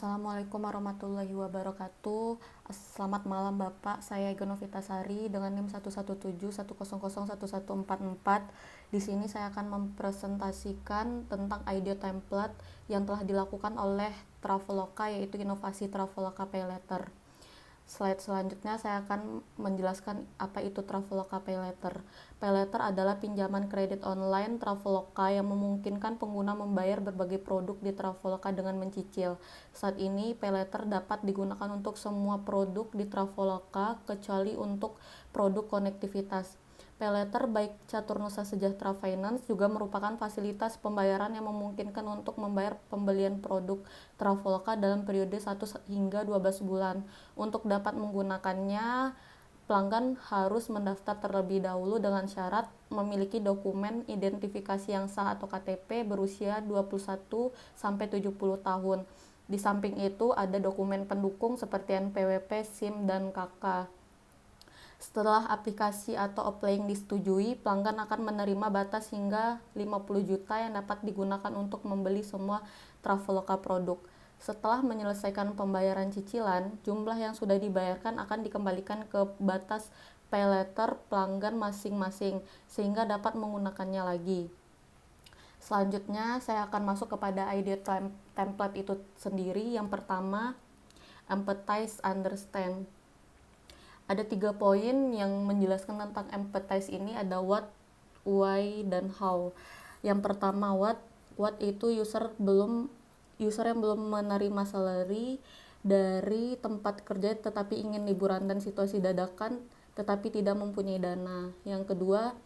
Assalamualaikum warahmatullahi wabarakatuh. Selamat malam Bapak, saya Ega Novitasari dengan NIM 11710011444. Di sini saya akan mempresentasikan tentang IDEO template yang telah dilakukan oleh Traveloka, yaitu inovasi Traveloka PayLater. Slide selanjutnya saya akan menjelaskan apa itu Traveloka PayLater. PayLater adalah pinjaman kredit online Traveloka yang memungkinkan pengguna membayar berbagai produk di Traveloka dengan mencicil. Saat ini PayLater dapat digunakan untuk semua produk di Traveloka kecuali untuk produk konektivitas. PayLater baik Catur Nusa Sejahtera Finance juga merupakan fasilitas pembayaran yang memungkinkan untuk membayar pembelian produk Traveloka dalam periode 1 hingga 12 bulan. Untuk dapat menggunakannya, pelanggan harus mendaftar terlebih dahulu dengan syarat memiliki dokumen identifikasi yang sah atau KTP berusia 21 sampai 70 tahun. Di samping itu ada dokumen pendukung seperti NPWP, SIM, dan KK. Setelah aplikasi atau offline disetujui, pelanggan akan menerima batas hingga 50 juta yang dapat digunakan untuk membeli semua Traveloka produk. Setelah menyelesaikan pembayaran cicilan, jumlah yang sudah dibayarkan akan dikembalikan ke batas PayLater pelanggan masing-masing sehingga dapat menggunakannya lagi. Selanjutnya saya akan masuk kepada IDEO template itu sendiri. Yang pertama, empathize, understand. Ada 3 poin yang menjelaskan tentang empathize ini, ada what, why, dan how. Yang pertama what itu user yang belum menerima salary dari tempat kerja tetapi ingin liburan dan situasi dadakan tetapi tidak mempunyai dana. Yang kedua,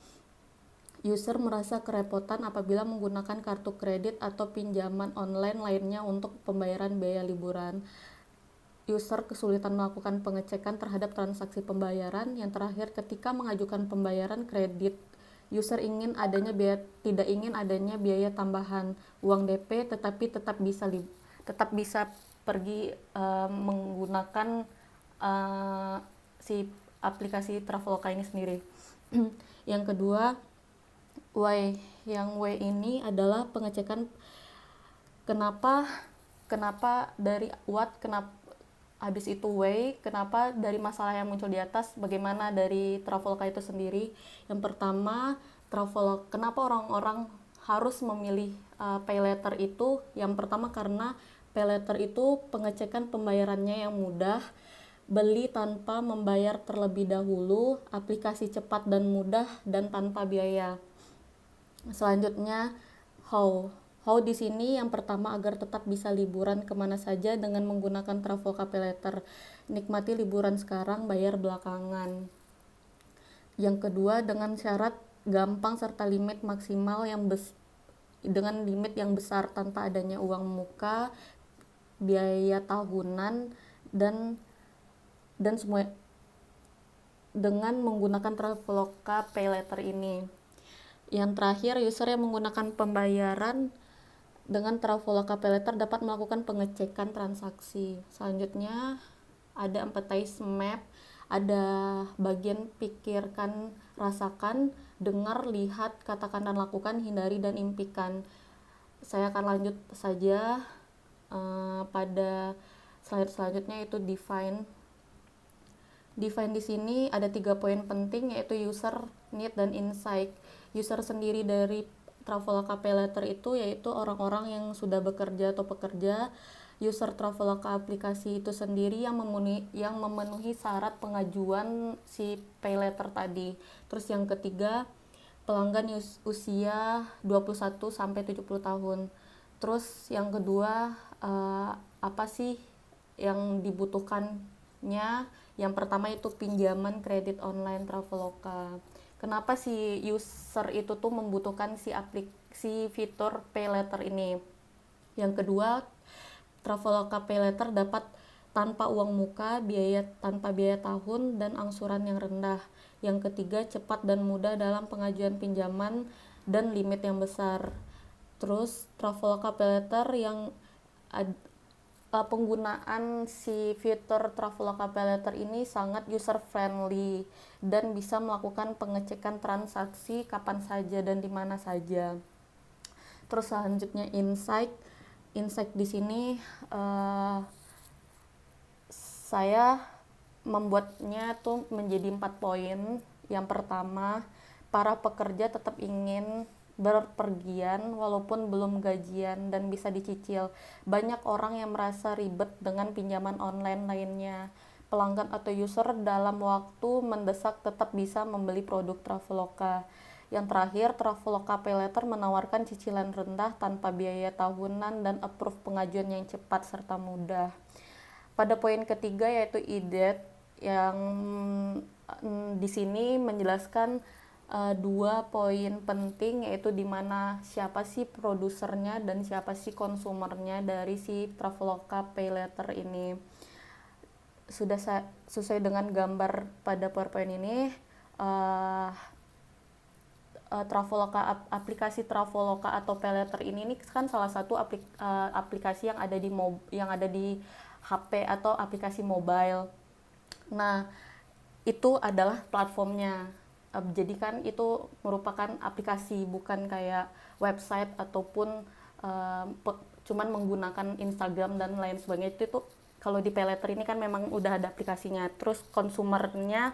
user merasa kerepotan apabila menggunakan kartu kredit atau pinjaman online lainnya untuk pembayaran biaya liburan. User kesulitan melakukan pengecekan terhadap transaksi pembayaran. Yang terakhir, ketika mengajukan pembayaran kredit, user tidak ingin adanya biaya tambahan uang DP, tetapi tetap bisa pergi menggunakan si aplikasi Traveloka ini sendiri. Yang kedua, why. Yang why ini adalah pengecekan kenapa dari what, habis itu way, kenapa dari masalah yang muncul di atas, bagaimana dari Traveloka itu sendiri. Yang pertama, kenapa orang-orang harus memilih PayLater itu? Yang pertama karena PayLater itu pengecekan pembayarannya yang mudah, beli tanpa membayar terlebih dahulu, aplikasi cepat dan mudah, dan tanpa biaya. Selanjutnya, how di sini yang pertama agar tetap bisa liburan kemana saja dengan menggunakan Traveloka PayLater. Nikmati liburan sekarang, bayar belakangan. Yang kedua, dengan syarat gampang serta limit maksimal dengan limit yang besar tanpa adanya uang muka, biaya tahunan, dan semua dengan menggunakan Traveloka PayLater ini. Yang terakhir, user yang menggunakan pembayaran dengan Traveloka PayLater dapat melakukan pengecekan transaksi. Selanjutnya ada empathize map, ada bagian pikirkan, rasakan, dengar, lihat, katakan dan lakukan, hindari dan impikan. Saya akan lanjut saja pada slide selanjutnya, yaitu define. Define di sini ada 3 poin penting, yaitu user, need, dan insight. User sendiri dari Traveloka PayLater itu yaitu orang-orang yang sudah bekerja atau pekerja. User Traveloka aplikasi itu sendiri yang memenuhi syarat pengajuan si PayLater tadi. Terus yang ketiga, pelanggan usia 21 sampai 70 tahun. Terus yang kedua, apa sih yang dibutuhkannya? Yang pertama itu pinjaman kredit online Traveloka. Kenapa si user itu tuh membutuhkan si fitur PayLater ini? Yang kedua, Traveloka PayLater dapat tanpa uang muka, tanpa biaya tahun, dan angsuran yang rendah. Yang ketiga, cepat dan mudah dalam pengajuan pinjaman dan limit yang besar. Terus Traveloka PayLater yang penggunaan si fitur Traveloka PayLater ini sangat user friendly dan bisa melakukan pengecekan transaksi kapan saja dan di mana saja. Terus selanjutnya insight insight di sini saya membuatnya tuh menjadi 4 poin. Yang pertama, para pekerja tetap ingin berpergian walaupun belum gajian dan bisa dicicil. Banyak orang yang merasa ribet dengan pinjaman online lainnya. Pelanggan atau user dalam waktu mendesak tetap bisa membeli produk Traveloka. Yang terakhir, Traveloka Paylater menawarkan cicilan rendah tanpa biaya tahunan dan approve pengajuan yang cepat serta mudah. Pada poin ketiga yaitu IDET yang di sini menjelaskan 2 poin penting, yaitu di mana siapa sih produsernya dan siapa sih konsumernya dari si Traveloka Paylater ini. Sudah sesuai dengan gambar pada PowerPoint ini, aplikasi Traveloka atau Paylater ini kan salah satu aplikasi yang ada di HP atau aplikasi mobile. Nah, itu adalah platformnya. Jadi kan itu merupakan aplikasi, bukan kayak website ataupun cuman menggunakan Instagram dan lain sebagainya. Itu kalau di Paylater ini kan memang udah ada aplikasinya. Terus produsernya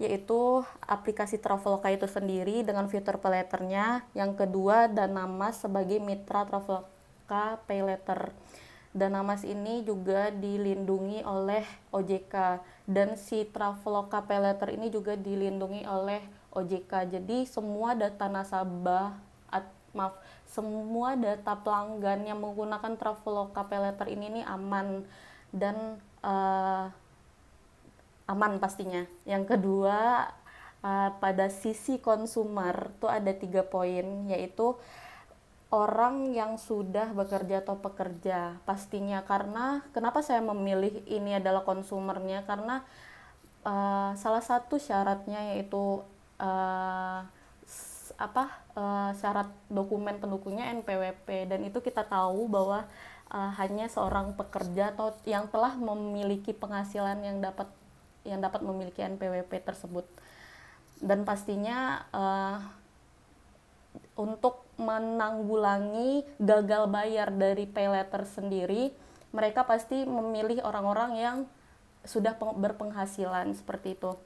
yaitu aplikasi Traveloka itu sendiri dengan fitur Paylaternya. Yang kedua, Danamas sebagai mitra Traveloka Paylater. Danamas ini juga dilindungi oleh OJK dan si Traveloka Paylater ini juga dilindungi oleh OJK. Jadi semua data nasabah, semua data pelanggan yang menggunakan Traveloka Paylater ini aman dan aman pastinya. Yang kedua, pada sisi konsumer tuh ada 3 poin, yaitu orang yang sudah bekerja atau pekerja pastinya. Karena kenapa saya memilih ini adalah konsumernya, karena salah satu syaratnya yaitu syarat dokumen pendukungnya NPWP, dan itu kita tahu bahwa hanya seorang pekerja atau yang telah memiliki penghasilan yang dapat memiliki NPWP tersebut. Dan pastinya untuk menanggulangi gagal bayar dari Paylater sendiri, mereka pasti memilih orang-orang yang sudah berpenghasilan seperti itu.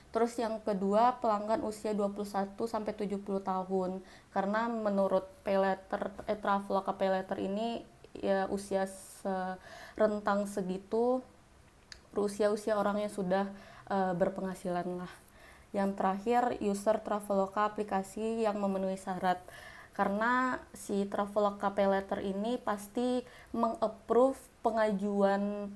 Terus yang kedua, pelanggan usia 21 sampai 70 tahun. Karena menurut Traveloka Paylater ini ya usia rentang segitu, usia orang yang sudah berpenghasilan lah. Yang terakhir, user Traveloka aplikasi yang memenuhi syarat. Karena si Traveloka Paylater ini pasti meng-approve pengajuan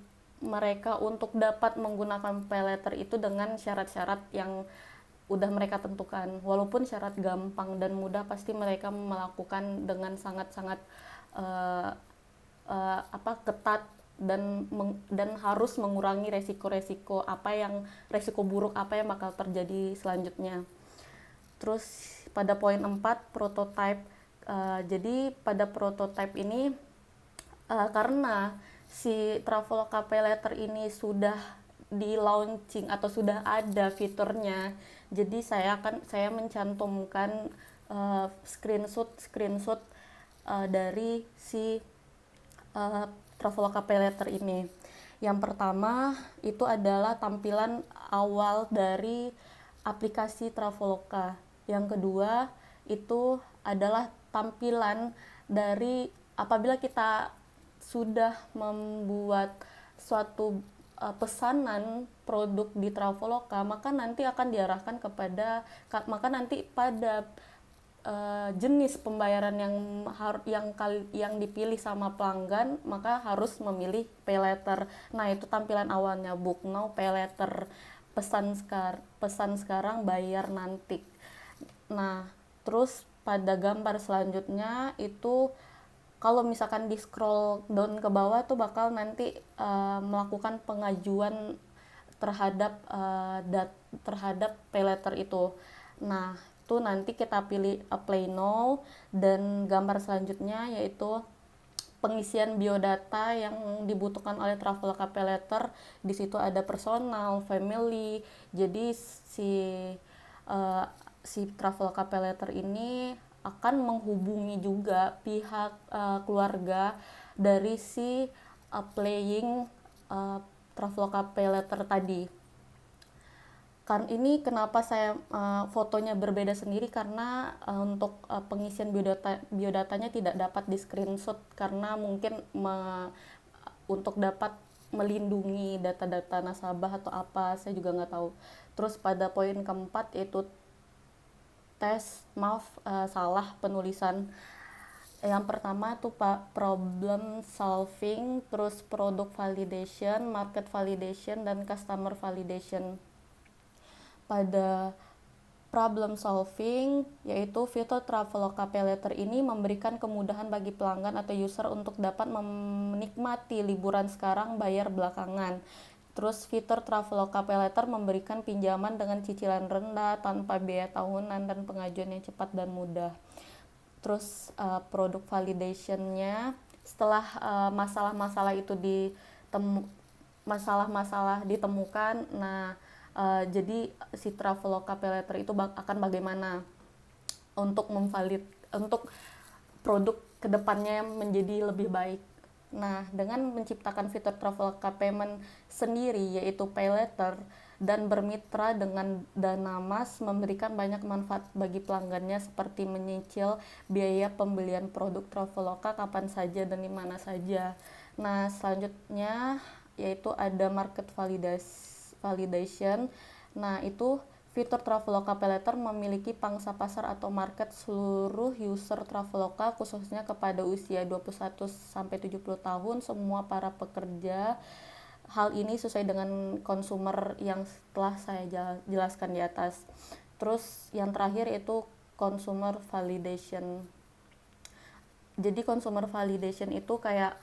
mereka untuk dapat menggunakan Paylater itu dengan syarat-syarat yang udah mereka tentukan. Walaupun syarat gampang dan mudah, pasti mereka melakukan dengan sangat-sangat ketat dan harus mengurangi resiko-resiko buruk apa yang bakal terjadi selanjutnya. Terus pada poin 4, prototype. Jadi pada prototype ini karena si Traveloka Paylater ini sudah di launching atau sudah ada fiturnya, jadi saya mencantumkan screenshot dari si Traveloka Paylater ini. Yang pertama itu adalah tampilan awal dari aplikasi Traveloka. Yang kedua itu adalah tampilan dari apabila kita sudah membuat suatu pesanan produk di Traveloka, maka nanti pada jenis pembayaran yang dipilih sama pelanggan, maka harus memilih Paylater. Nah, itu tampilan awalnya, book now, Paylater, pesan sekarang, bayar nanti. Nah, terus pada gambar selanjutnya itu kalau misalkan di scroll down ke bawah tuh bakal nanti melakukan pengajuan terhadap Paylater itu. Nah, itu nanti kita pilih apply now, dan gambar selanjutnya yaitu pengisian biodata yang dibutuhkan oleh Traveloka Paylater. Di situ ada personal, family. Jadi si Traveloka Paylater ini akan menghubungi juga pihak keluarga dari si playing Traveloka Pay Letter tadi. Kan ini kenapa saya fotonya berbeda sendiri, karena untuk pengisian biodatanya tidak dapat di screenshot karena mungkin untuk dapat melindungi data-data nasabah atau apa, saya juga nggak tahu. Terus pada poin keempat yaitu salah penulisan. Yang pertama tuh problem solving, terus product validation, market validation, dan customer validation. Pada problem solving, yaitu fitur Traveloka Pay Letter ini memberikan kemudahan bagi pelanggan atau user untuk dapat menikmati liburan sekarang bayar belakangan. Terus fitur Traveloka Pay Letter memberikan pinjaman dengan cicilan rendah tanpa biaya tahunan dan pengajuan yang cepat dan mudah. Terus product validationnya, setelah masalah-masalah itu ditemukan, nah jadi si Traveloka Pay Letter itu akan bagaimana untuk untuk produk kedepannya menjadi lebih baik. Nah, dengan menciptakan fitur Traveloka Payment sendiri yaitu Pay Letter dan bermitra dengan Danamas memberikan banyak manfaat bagi pelanggannya seperti menyicil biaya pembelian produk Traveloka kapan saja dan di mana saja. Nah, selanjutnya yaitu ada market validation. Nah, itu fitur Traveloka Pay Letter memiliki pangsa pasar atau market seluruh user Traveloka, khususnya kepada usia 21 sampai 70 tahun, semua para pekerja. Hal ini sesuai dengan konsumer yang telah saya jelaskan di atas. Terus yang terakhir itu consumer validation. Jadi consumer validation itu kayak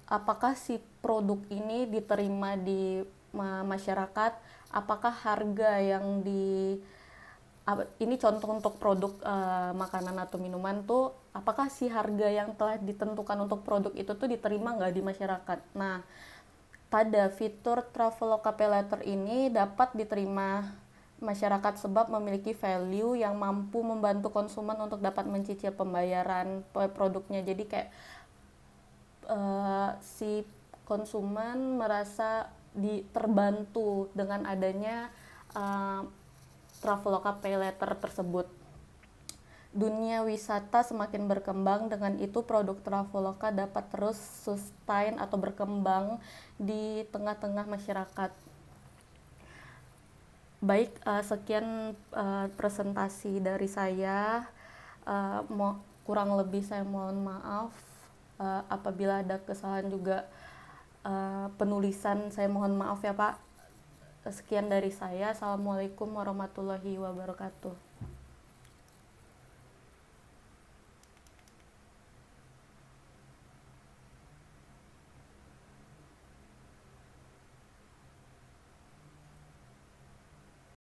apakah si produk ini diterima di masyarakat, apakah harga yang ini contoh untuk produk makanan atau minuman tuh, apakah si harga yang telah ditentukan untuk produk itu tuh diterima nggak di masyarakat. Nah, pada fitur Traveloka Pay Letter ini dapat diterima masyarakat sebab memiliki value yang mampu membantu konsumen untuk dapat mencicil pembayaran produknya. Jadi kayak si konsumen merasa terbantu dengan adanya Traveloka Pay Letter tersebut. Dunia wisata semakin berkembang, dengan itu produk Traveloka dapat terus sustain atau berkembang di tengah-tengah masyarakat. Baik, sekian presentasi dari saya. Kurang lebih saya mohon maaf. Apabila ada kesalahan juga penulisan, saya mohon maaf ya Pak. Sekian dari saya. Assalamualaikum warahmatullahi wabarakatuh.